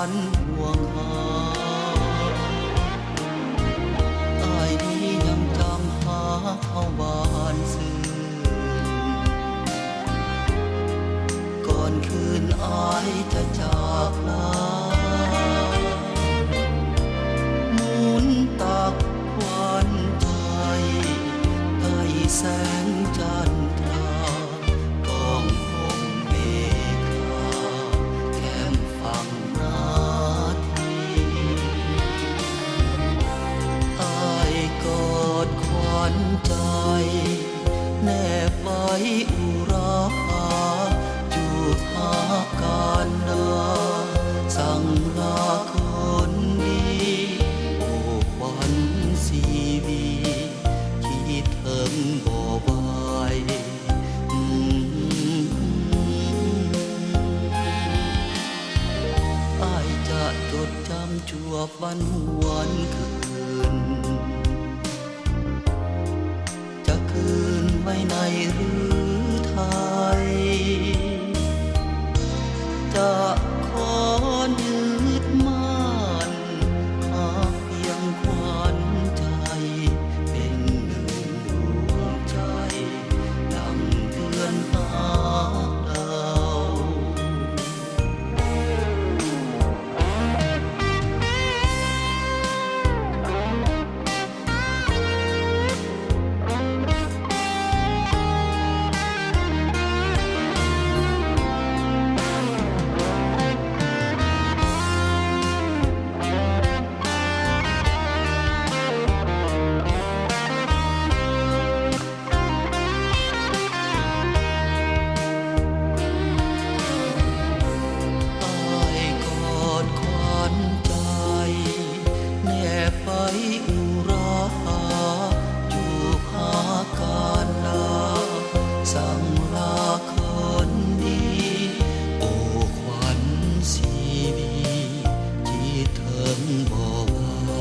นห่วงหาอ้ายนี้ยังจำหาเข้าบ้านซื่อก่อนคืนอ้ายจะจากลาหมุนตักควันใจใต้แสงจันทรากองคงเมฆาแก้มฝั่งนาทีอ้ายกอดควันใจแนบไว้อุราจูบหาการดาสั่งลาคนดีโอ้ควันสีวีคิดถึงบ่ไหวอ้ายจะจดจำชั่ววันวันคืนจะคืนไว้ในหรือไทยจะขอยึดมั่นหาเพียงควันใจเป็นหนึ่งดวงใจดังเดือนหาดาวแนบไปอุราจูบหาการลาสั่งลาคนดีโอ้ควันสีบีที่เถิงบ่ไหว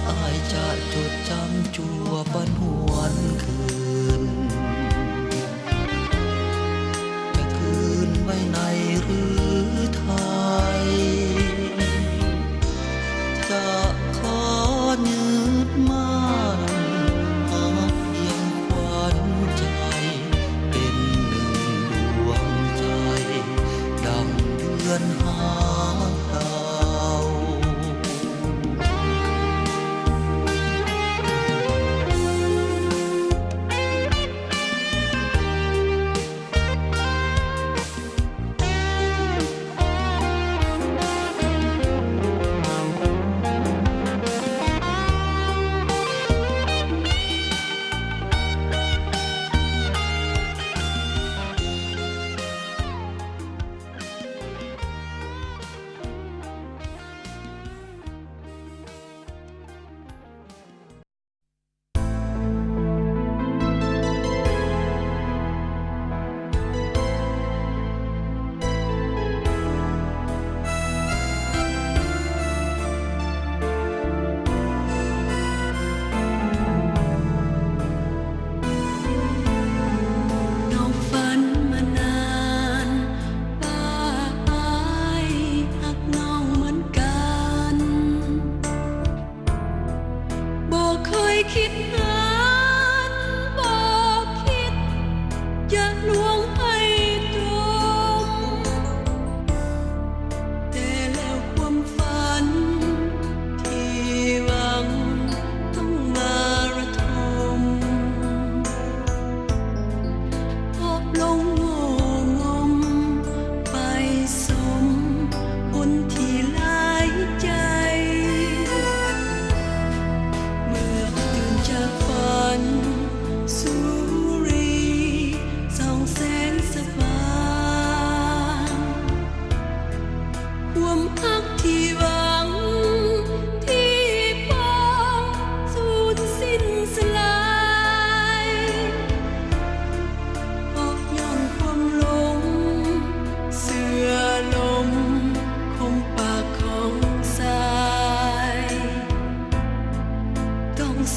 อ้ายจะจดจำชั่วปันหวนคืนไว้ในหรือไทยจะขอยึดมั่นหาเพียงควันใจเป็นหนึ่งดวงใจดังเดือนหาดาว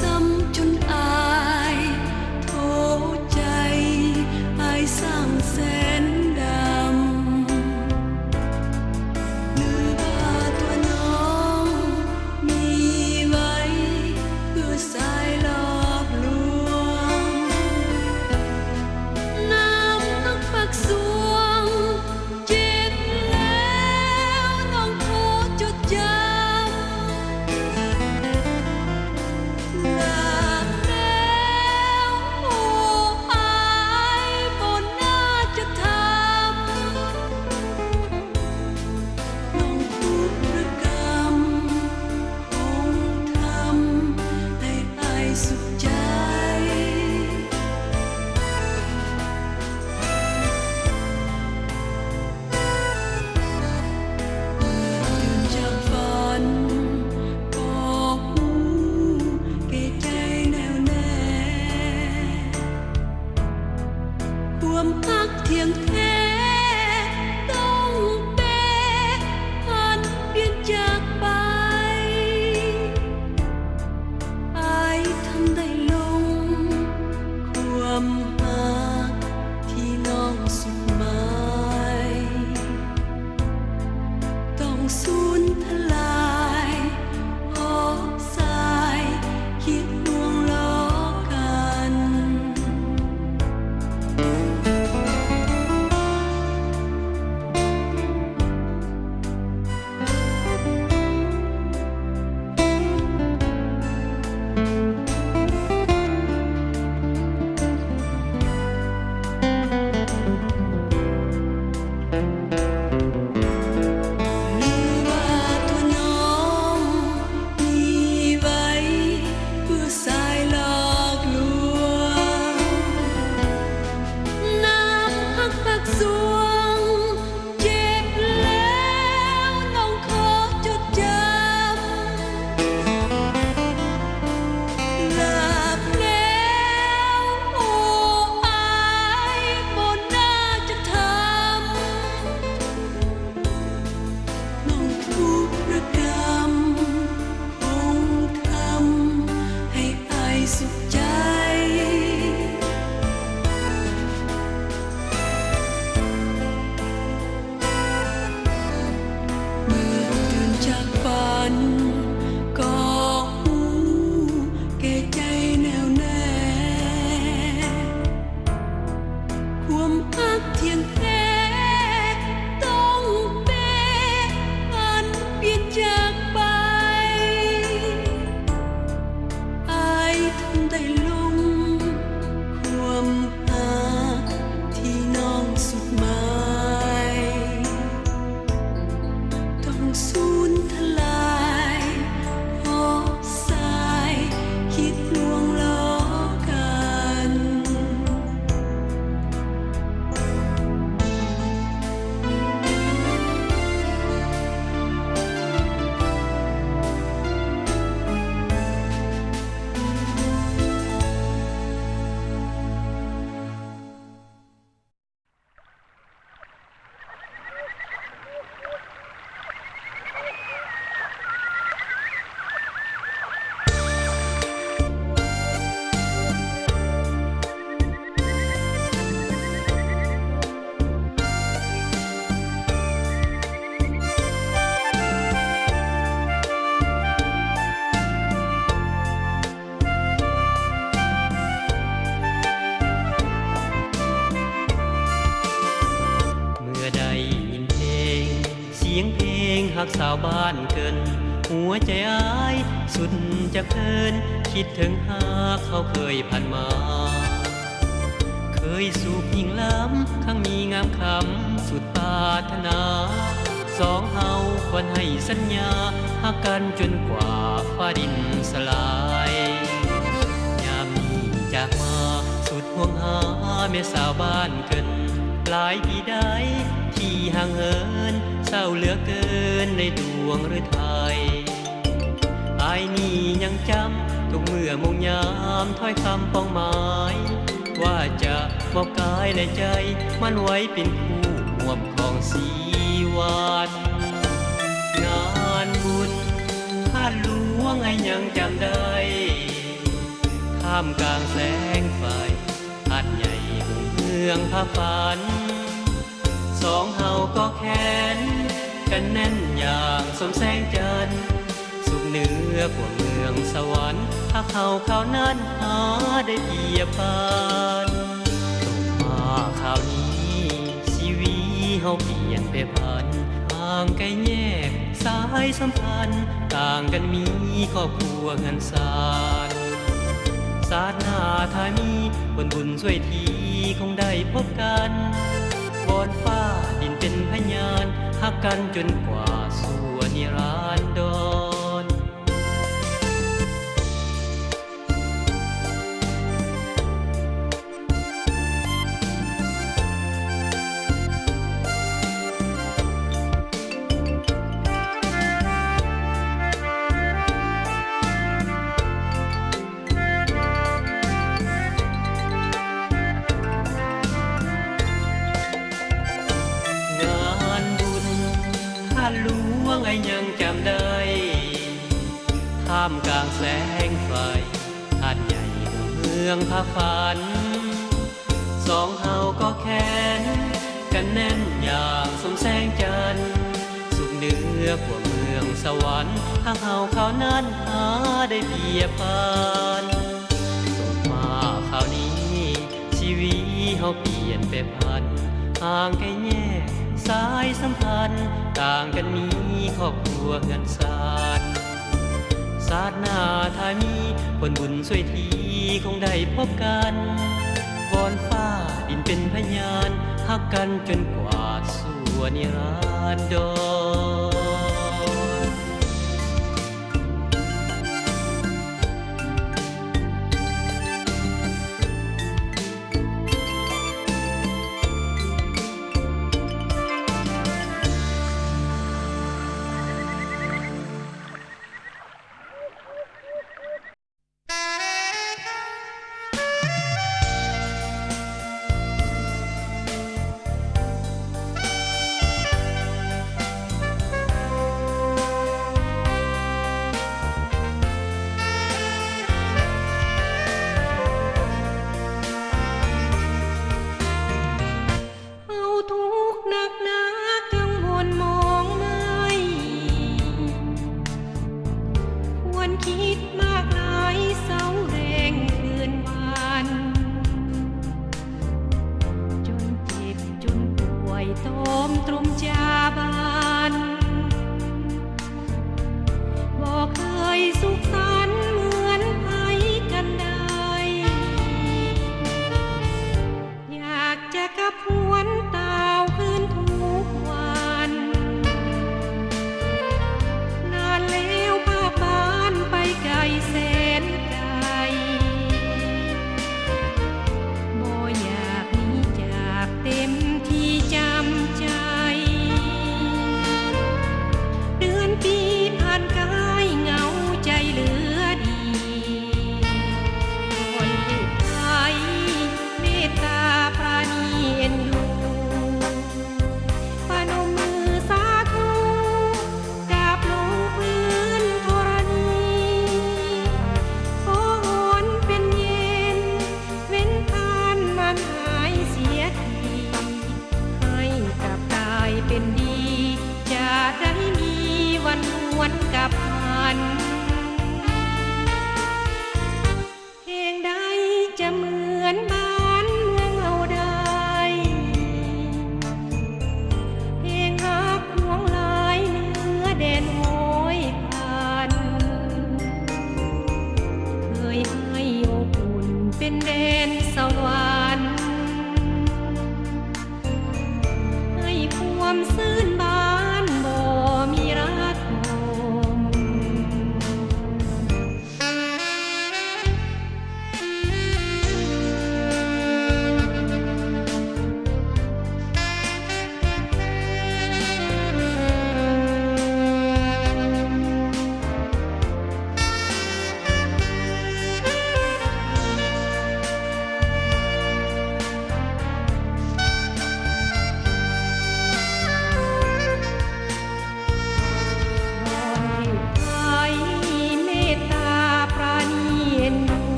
ซ้ำจนอายโทษใจอาย งหักสาวบ้านเกิน หัวใจอ้ายสุดจะเพลินคิดถึงหากเขาเคยผ่านมา เคยสูบยิ่งล้ำข้างมีงามคำสุดปรารถนาสองเฮาควรให้สัญญาหักกันจนกว่าฟ้าดินสลายยามนี้จากมาสุดห่วงหาแม่สาวบ้านเกินหลายปีได้ที่ห่างเหินเศร้าเหลือเกินในดวงฤทัยอายนี่ยังจำทุกเมื่อมงยามถ้อยคำป้องหมายว่าจะมอบกายและใจมันไว้เป็นคู่ห่วมของสีวันงานบุญท่านหลวงไอ้ยังจำได้ท่ามกลางแสงไฟหัดใหญ่หุ่งเมืองพาฝันสองเฮาก็แค้นกันแน่นอย่างสมแสงจันทร์สุขเหนือกว่าเมืองสวรรค์ถ้าเขานั้นหาได้เปรียบปานตกมาข่าวนี้ชีวิตเฮาเปลี่ยนไปพันห่างไกลแยกสายสัมพันธ์ต่างกันมีครอบครัวเงินสานศาสนาถ้ามีคนบุญช่วยทีคงได้พบกันวอนฟ้าดินเป็นพยานหักกันจนกว่าสู่นิรันดรหลวงไอ้ยังจำได้ท่ามกลางแสงไฟท่านใหญ่เมืองพาฝันสองเฮาก็แค้นกันแน่นอย่างสมแสงจันทร์สุขเหนือกว่าเมืองสวรรค์หากเขานั้นหาได้เปรียบปานตกมาข่าวนี้ชีวิตเฮาเปลี่ยนไปพันห่างไกลแยกสายสัมพันธ์ต่างกันมีครอบครัวเงินสานศาสนาถ้ามีคนบุญช่วยทีคงได้พบกันวอนฟ้าดินเป็นพยานหักกันจนกว่าสู่นิรันดร